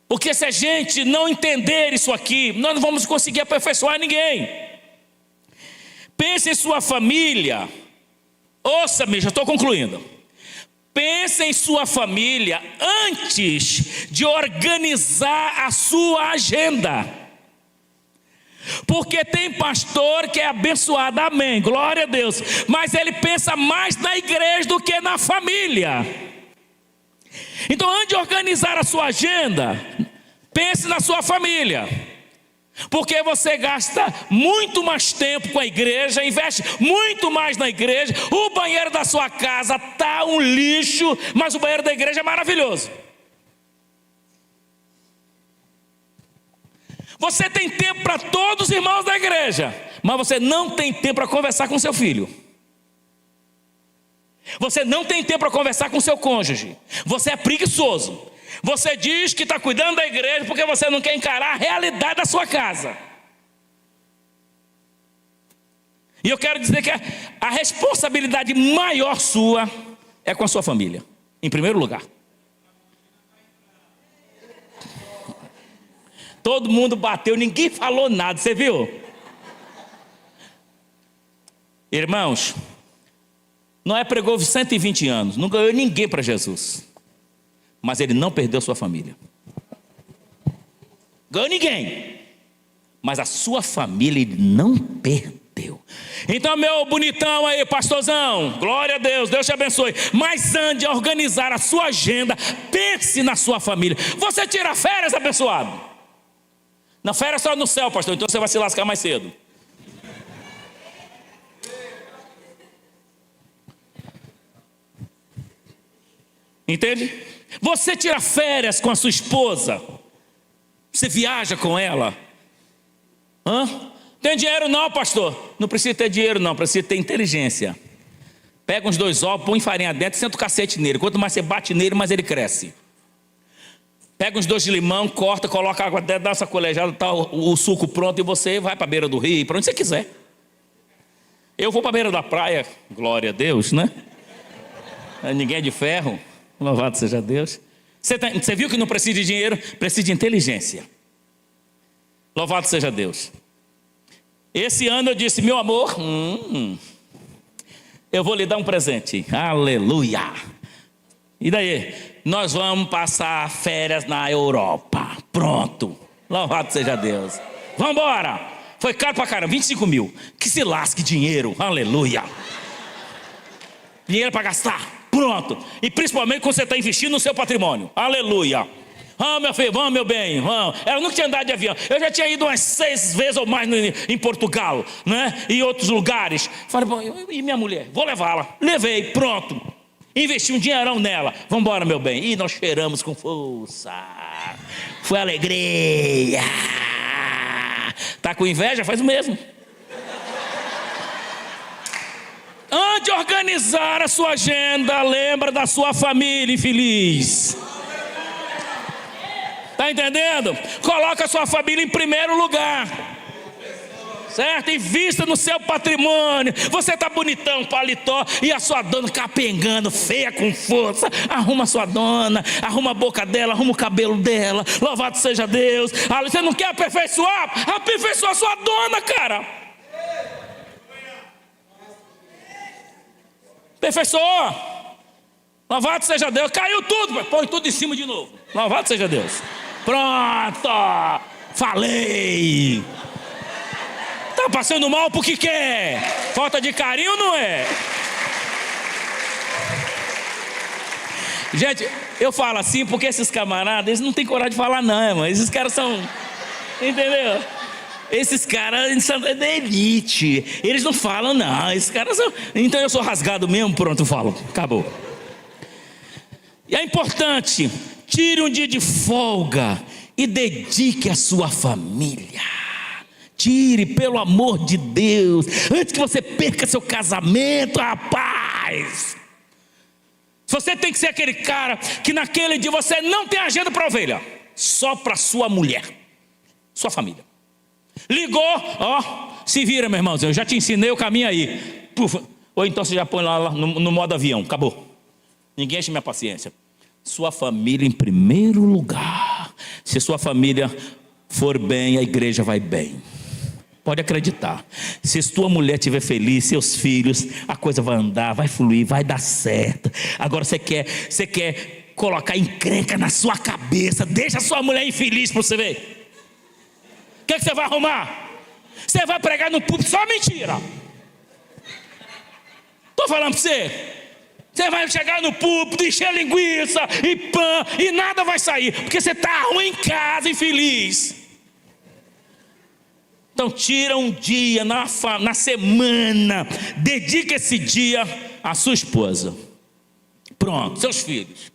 A: Porque se a gente não entender isso aqui, nós não vamos conseguir aperfeiçoar ninguém. Pense em sua família. Ouça-me, já estou concluindo. Pense em sua família antes de organizar a sua agenda. Porque tem pastor que é abençoado, amém, glória a Deus, mas ele pensa mais na igreja do que na família. Então, antes de organizar a sua agenda, pense na sua família. Porque você gasta muito mais tempo com a igreja, investe muito mais na igreja. O banheiro da sua casa está um lixo, mas o banheiro da igreja é maravilhoso. Você tem tempo para todos os irmãos da igreja, mas você não tem tempo para conversar com seu filho. Você não tem tempo para conversar com seu cônjuge. Você é preguiçoso. Você diz que está cuidando da igreja porque você não quer encarar a realidade da sua casa. E eu quero dizer que a responsabilidade maior sua é com a sua família, em primeiro lugar. Todo mundo bateu, ninguém falou nada, você viu? Irmãos, Noé pregou 120 anos, não ganhou ninguém para Jesus, mas ele não perdeu sua família. Ganhou ninguém, mas a sua família ele não perdeu. Então, meu bonitão aí, pastorzão, glória a Deus, Deus te abençoe. Mas antes de organizar a sua agenda, pense na sua família. Você tira férias, abençoado? Não, férias só no céu, pastor, então você vai se lascar mais cedo. Entende? Você tira férias com a sua esposa, você viaja com ela. Tem dinheiro não, pastor? Não precisa ter dinheiro não, precisa ter inteligência. Pega uns 2 ovos, põe farinha dentro e senta o cacete nele. Quanto mais você bate nele, mais ele cresce. Pega uns 2 de limão, corta, coloca água dentro, dá essa colejada, tá o suco pronto, e você vai para a beira do rio, para onde você quiser. Eu vou para a beira da praia, glória a Deus, né? Ninguém é de ferro, louvado seja Deus. Você viu que não precisa de dinheiro, precisa de inteligência. Louvado seja Deus. Esse ano eu disse, meu amor, eu vou lhe dar um presente. Aleluia. E daí? Nós vamos passar férias na Europa. Pronto. Louvado seja Deus. Vamos embora. Foi caro pra caramba, 25 mil. Que se lasque dinheiro. Aleluia. Dinheiro para gastar. Pronto. E principalmente quando você está investindo no seu patrimônio. Aleluia. Vamos, meu filho, vamos, meu bem, vamos. Eu nunca tinha andado de avião. Eu já tinha ido umas 6 vezes ou mais em Portugal, né? E em outros lugares. Falei, bom, e minha mulher? Vou levá-la. Levei, pronto. Investi um dinheirão nela. Vamos embora, meu bem. E nós cheiramos com força. Foi alegria. Tá com inveja? Faz o mesmo. Antes de organizar a sua agenda, lembra da sua família infeliz. Está entendendo? Coloca a sua família em primeiro lugar. Certo? Invista no seu patrimônio. Você está bonitão, paletó, e a sua dona capengando, feia com força. Arruma a sua dona, arruma a boca dela, arruma o cabelo dela. Louvado seja Deus. Você não quer aperfeiçoar? Aperfeiçoa a sua dona, cara. Aperfeiçoa. Louvado seja Deus. Caiu tudo, põe tudo em cima de novo. Louvado seja Deus. Pronto, falei. Tá passando mal porque quer. Falta de carinho, não é? Gente, eu falo assim porque esses camaradas, eles não têm coragem de falar não, irmão. Esses caras são, entendeu? Esses caras são da elite. Eles não falam não, esses caras são. Então eu sou rasgado mesmo, pronto, eu falo, acabou. E é importante, tire um dia de folga e dedique a sua família. Tire, pelo amor de Deus, antes que você perca seu casamento, rapaz. Você tem que ser aquele cara que naquele dia você não tem agenda para ovelha, só para sua mulher, sua família. Ligou, ó, se vira, meu irmãozinho, eu já te ensinei o caminho aí. Pufa. Ou então você já põe lá no modo avião, acabou. Ninguém enche minha paciência. Sua família em primeiro lugar. Se sua família for bem, a igreja vai bem. Pode acreditar. Se sua mulher estiver feliz, seus filhos, a coisa vai andar, vai fluir, vai dar certo. Agora você quer colocar encrenca na sua cabeça, deixa a sua mulher infeliz para você ver. O que você vai arrumar? Você vai pregar no púlpito só mentira. Estou falando para você. Você vai chegar no púlpito, encher linguiça e pão, e nada vai sair, porque você está ruim em casa, infeliz. Então tira um dia na semana, dedica esse dia à sua esposa. Pronto, seus filhos.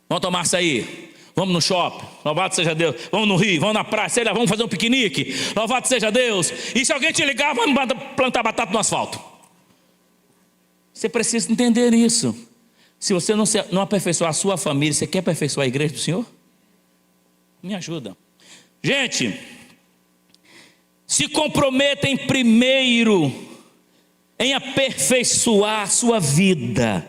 A: Vamos tomar açaí, vamos no shopping, louvado seja Deus. Vamos no rio, vamos na praia, sei lá, vamos fazer um piquenique, louvado seja Deus. E se alguém te ligar, vamos plantar batata no asfalto. Você precisa entender isso. Se você não aperfeiçoar a sua família, você quer aperfeiçoar a igreja do Senhor? Me ajuda. Gente, se comprometem primeiro em aperfeiçoar a sua vida.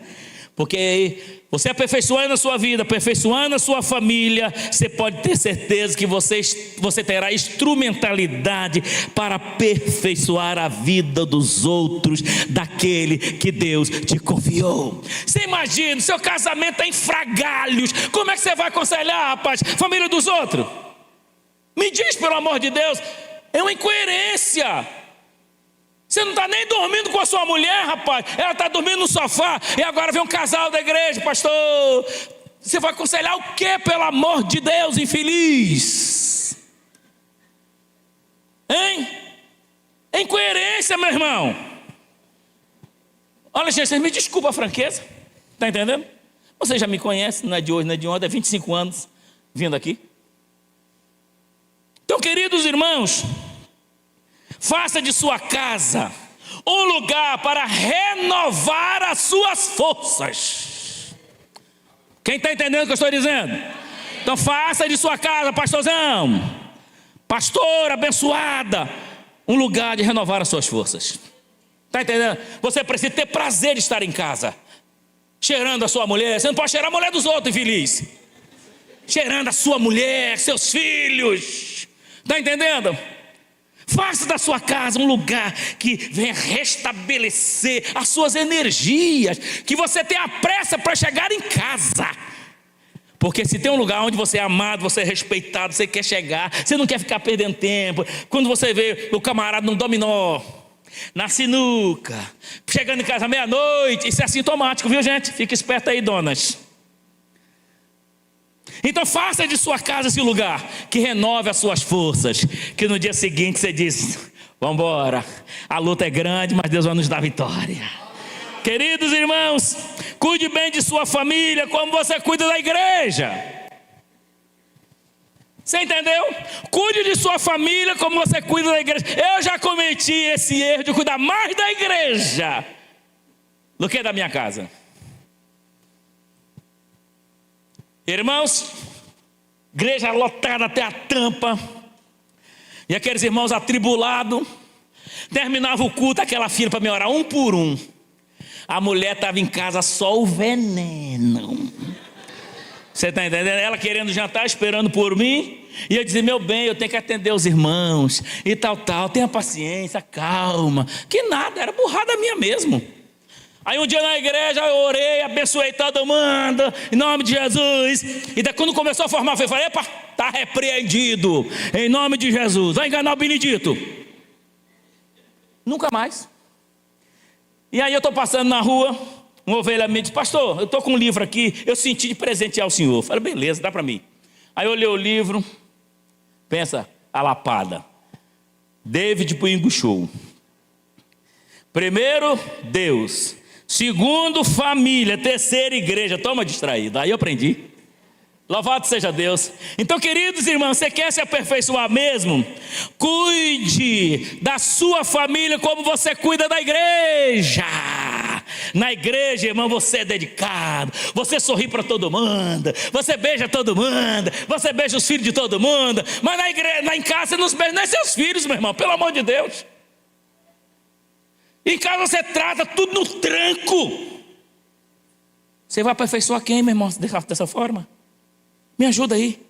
A: Porque você aperfeiçoando a sua vida, aperfeiçoando a sua família, você pode ter certeza que você terá instrumentalidade para aperfeiçoar a vida dos outros, daquele que Deus te confiou. Você imagina, seu casamento está em frangalhos, como é que você vai aconselhar, rapaz, família dos outros? Me diz, pelo amor de Deus, é uma incoerência. Você não está nem dormindo com a sua mulher, rapaz. Ela está dormindo no sofá. E agora vem um casal da igreja, pastor. Você vai aconselhar o quê, pelo amor de Deus, infeliz? Hein? É incoerência, meu irmão. Olha, gente, me desculpa a franqueza. Está entendendo? Você já me conhece, não é de hoje, não é de ontem, é 25 anos vindo aqui. Então, queridos irmãos, faça de sua casa um lugar para renovar as suas forças. Quem está entendendo o que eu estou dizendo? Então faça de sua casa, pastorzão, pastora abençoada, um lugar de renovar as suas forças. Está entendendo? Você precisa ter prazer de estar em casa, cheirando a sua mulher. Você não pode cheirar a mulher dos outros, infeliz. Cheirando a sua mulher, seus filhos. Está entendendo? Faça da sua casa um lugar que venha restabelecer as suas energias, que você tenha pressa para chegar em casa. Porque se tem um lugar onde você é amado, você é respeitado, você quer chegar, você não quer ficar perdendo tempo. Quando você vê o camarada no dominó, na sinuca, chegando em casa meia-noite, isso é assintomático, viu, gente? Fica esperto aí, donas. Então faça de sua casa esse lugar que renove as suas forças, que no dia seguinte você diz: vamos embora, a luta é grande, mas Deus vai nos dar vitória. Queridos irmãos, cuide bem de sua família como você cuida da igreja. Você entendeu? Cuide de sua família como você cuida da igreja. Eu já cometi esse erro de cuidar mais da igreja do que da minha casa. Irmãos, igreja lotada até a tampa, e aqueles irmãos atribulados, terminava o culto, aquela fila para me orar, um por um. A mulher estava em casa, só o veneno. Você está entendendo? Ela querendo jantar, esperando por mim, e eu dizia: meu bem, eu tenho que atender os irmãos, e tal, tenha paciência, calma. Que nada, era burrada minha mesmo. Aí um dia na igreja eu orei, abençoei todo mundo, em nome de Jesus. E daí quando começou a formar, eu falei: epa, está repreendido, em nome de Jesus. Vai enganar o Benedito. Nunca mais. E aí eu estou passando na rua, uma ovelha me disse: pastor, eu estou com um livro aqui, eu senti de presentear o senhor. Eu falei: beleza, dá para mim. Aí eu olhei o livro, pensa, a lapada. David Puingo Show. Primeiro, Deus. Segundo, família. Terceiro, igreja. Toma distraído. Aí eu aprendi. Louvado seja Deus. Então, queridos irmãos, você quer se aperfeiçoar mesmo? Cuide da sua família como você cuida da igreja. Na igreja, irmão, você é dedicado, você sorri para todo mundo, você beija todo mundo, você beija os filhos de todo mundo. Mas na igreja, lá em casa, você não beija nem seus filhos, meu irmão, pelo amor de Deus. Em casa você trata tudo no tranco. Você vai aperfeiçoar quem, meu irmão, se deixar dessa forma? Me ajuda aí.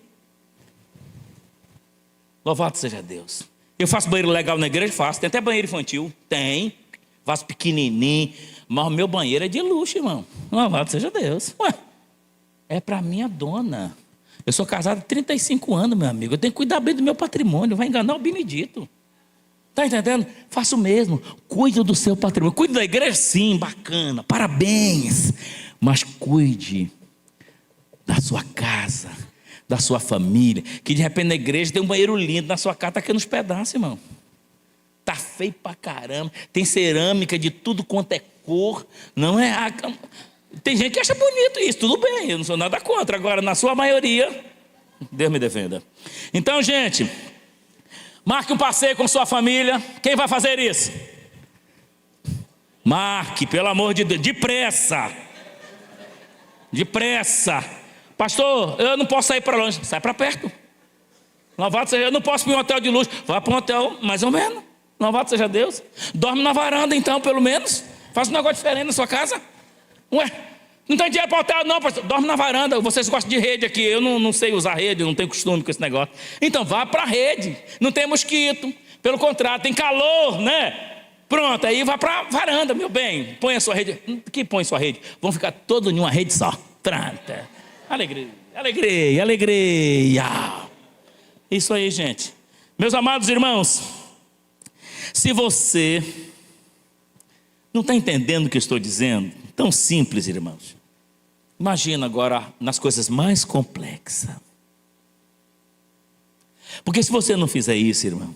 A: Louvado seja Deus. Eu faço banheiro legal na igreja? Faço. Tem até banheiro infantil? Tem. Vaso pequenininho. Mas o meu banheiro é de luxo, irmão. Louvado seja Deus. Ué, é para minha dona. Eu sou casado há 35 anos, meu amigo. Eu tenho que cuidar bem do meu patrimônio. Vai enganar o Benedito. Está entendendo? Faça o mesmo. Cuide do seu patrimônio. Cuide da igreja? Sim, bacana. Parabéns. Mas cuide da sua casa, da sua família. Que de repente na igreja tem um banheiro lindo, na sua casa está aqui nos pedaços, irmão. Está feio pra caramba. Tem cerâmica de tudo quanto é cor. Não é? Tem gente que acha bonito isso. Tudo bem, eu não sou nada contra. Agora, na sua maioria, Deus me defenda. Então, gente, marque um passeio com sua família. Quem vai fazer isso? Marque, pelo amor de Deus. Depressa. Depressa. Pastor, eu não posso sair para longe. Sai para perto. Louvado seja, eu não posso ir para um hotel de luxo. Vá para um hotel mais ou menos. Louvado seja Deus. Dorme na varanda então, pelo menos. Faz um negócio diferente na sua casa. Ué, não tem dinheiro para hotel não, pastor. Dorme na varanda. Vocês gostam de rede aqui. Eu não sei usar rede, não tenho costume com esse negócio. Então vá para a rede. Não tem mosquito. Pelo contrário, tem calor, né? Pronto, aí vá para a varanda, meu bem. Põe a sua rede. Que põe sua rede? Vão ficar todos em uma rede só. Pronto. Alegria, alegria, alegria. Isso aí, gente. Meus amados irmãos, se você não está entendendo o que eu estou dizendo, tão simples, irmãos. Imagina agora nas coisas mais complexas. Porque se você não fizer isso, irmão,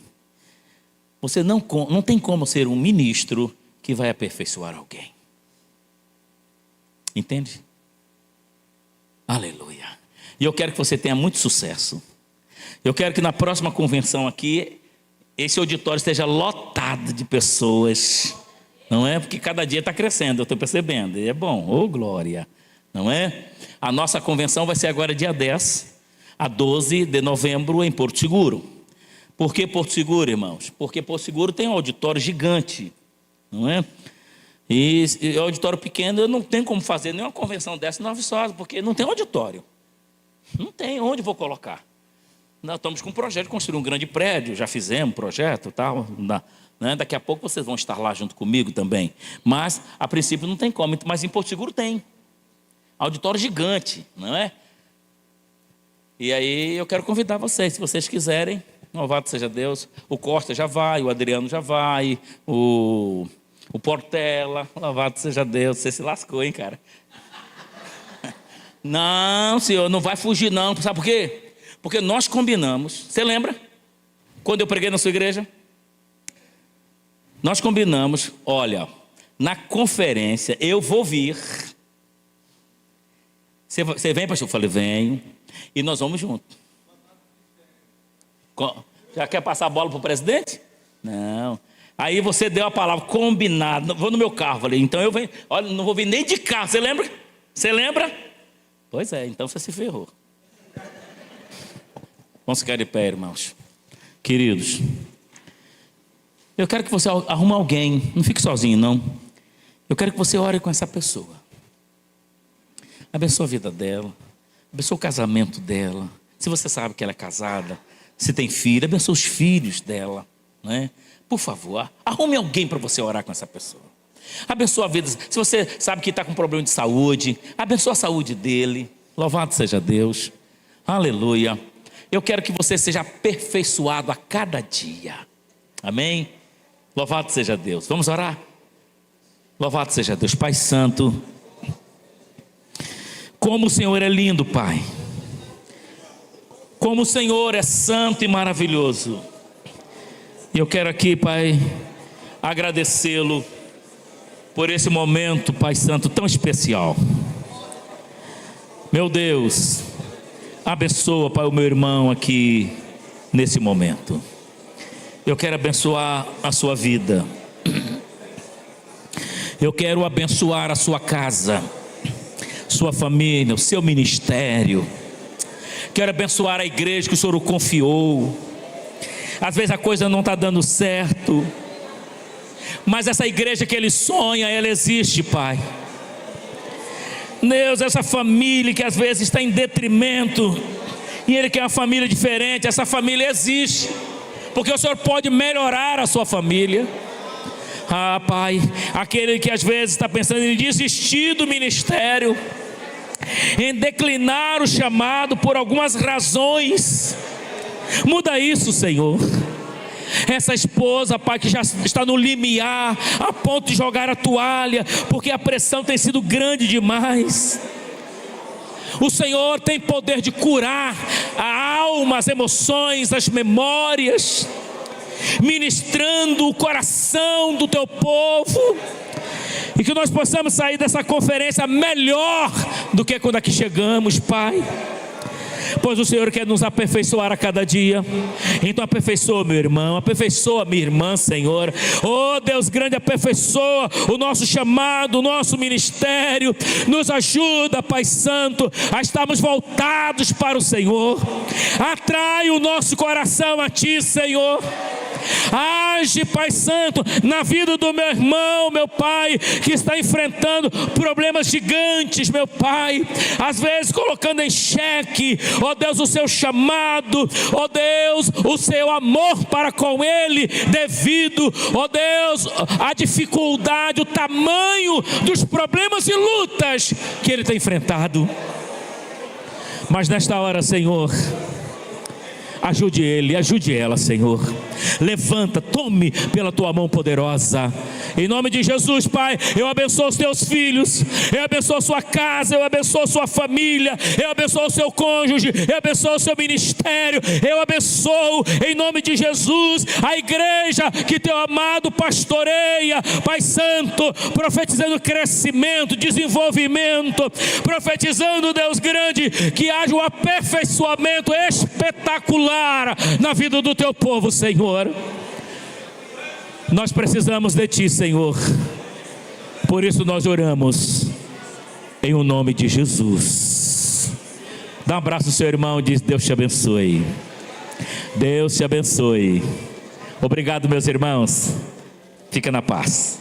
A: você não tem como ser um ministro que vai aperfeiçoar alguém. Entende? Aleluia. E eu quero que você tenha muito sucesso. Eu quero que na próxima convenção aqui, esse auditório esteja lotado de pessoas. Não é? Porque cada dia está crescendo, eu estou percebendo. E é bom, ô glória. Não é? A nossa convenção vai ser agora dia 10 a 12 de novembro em Porto Seguro. Por que Porto Seguro, irmãos? Porque Porto Seguro tem um auditório gigante. Não é? E auditório pequeno, eu não tenho como fazer nenhuma convenção dessa em Nova Viçosa, porque não tem auditório. Não tem onde vou colocar. Nós estamos com um projeto de construir um grande prédio, já fizemos projeto e tal. Né? Daqui a pouco vocês vão estar lá junto comigo também. Mas, a princípio, não tem como. Mas em Porto Seguro tem. Auditório gigante, não é? E aí eu quero convidar vocês, se vocês quiserem. Louvado seja Deus. O Costa já vai, o Adriano já vai, o Portela, louvado seja Deus. Você se lascou, hein, cara? Não, senhor, não vai fugir não. Sabe por quê? Porque nós combinamos. Você lembra? Quando eu preguei na sua igreja? Nós combinamos, olha, na conferência eu vou vir. Você vem, pastor? Eu falei, venho. E nós vamos junto. Já quer passar a bola para o presidente? Não. Aí você deu a palavra, combinado. Vou no meu carro. Falei, então eu venho. Olha, não vou vir nem de carro. Você lembra? Você lembra? Pois é, então você se ferrou. Vamos ficar de pé, irmãos. Queridos, eu quero que você arrume alguém. Não fique sozinho, não. Eu quero que você ore com essa pessoa. Abençoa a vida dela. Abençoa o casamento dela. Se você sabe que ela é casada, se tem filho, abençoa os filhos dela, né? Por favor, arrume alguém para você orar com essa pessoa. Abençoa a vida. Se você sabe que está com problema de saúde, abençoa a saúde dele. Louvado seja Deus. Aleluia. Eu quero que você seja aperfeiçoado a cada dia. Amém? Louvado seja Deus. Vamos orar? Louvado seja Deus. Pai Santo, como o Senhor é lindo, Pai. Como o Senhor é santo e maravilhoso. E eu quero aqui, Pai, agradecê-lo por esse momento, Pai Santo, tão especial. Meu Deus, abençoa, Pai, o meu irmão aqui nesse momento. Eu quero abençoar a sua vida. Eu quero abençoar a sua casa, sua família, o seu ministério. Quero abençoar a igreja que o Senhor o confiou. Às vezes a coisa não está dando certo, mas essa igreja que ele sonha, ela existe, Pai. Deus, essa família que às vezes está em detrimento, e ele quer uma família diferente, essa família existe, porque o Senhor pode melhorar a sua família. Ah, Pai, aquele que às vezes está pensando em desistir do ministério, em declinar o chamado por algumas razões, muda isso, Senhor. Essa esposa, Pai, que já está no limiar, a ponto de jogar a toalha, porque a pressão tem sido grande demais. O Senhor tem poder de curar a alma, as emoções, as memórias, ministrando o coração do teu povo, e que nós possamos sair dessa conferência melhor do que quando aqui chegamos, Pai. Pois o Senhor quer nos aperfeiçoar a cada dia. Então aperfeiçoa meu irmão, aperfeiçoa minha irmã, Senhor. Oh Deus grande, aperfeiçoa o nosso chamado, o nosso ministério. Nos ajuda, Pai Santo, a estarmos voltados para o Senhor. Atrai o nosso coração a Ti, Senhor. Age, Pai Santo, na vida do meu irmão, meu Pai, que está enfrentando problemas gigantes, meu Pai, às vezes colocando em xeque, ó Deus, o seu chamado, ó Deus, o seu amor para com Ele, devido, ó Deus, a dificuldade, o tamanho dos problemas e lutas que ele tem enfrentado. Mas nesta hora, Senhor, ajude ele, ajude ela, Senhor. Levanta, tome pela tua mão poderosa. Em nome de Jesus, Pai, eu abençoo os teus filhos, eu abençoo a sua casa, eu abençoo a sua família, eu abençoo o seu cônjuge, eu abençoo o seu ministério, eu abençoo, em nome de Jesus, a igreja que teu amado pastoreia, Pai Santo, profetizando crescimento, desenvolvimento, profetizando, Deus grande, que haja um aperfeiçoamento espetacular na vida do teu povo, Senhor. Nós precisamos de Ti, Senhor. Por isso nós oramos em o nome de Jesus. Dá um abraço ao seu irmão e diz: Deus te abençoe. Deus te abençoe. Obrigado, meus irmãos. Fica na paz.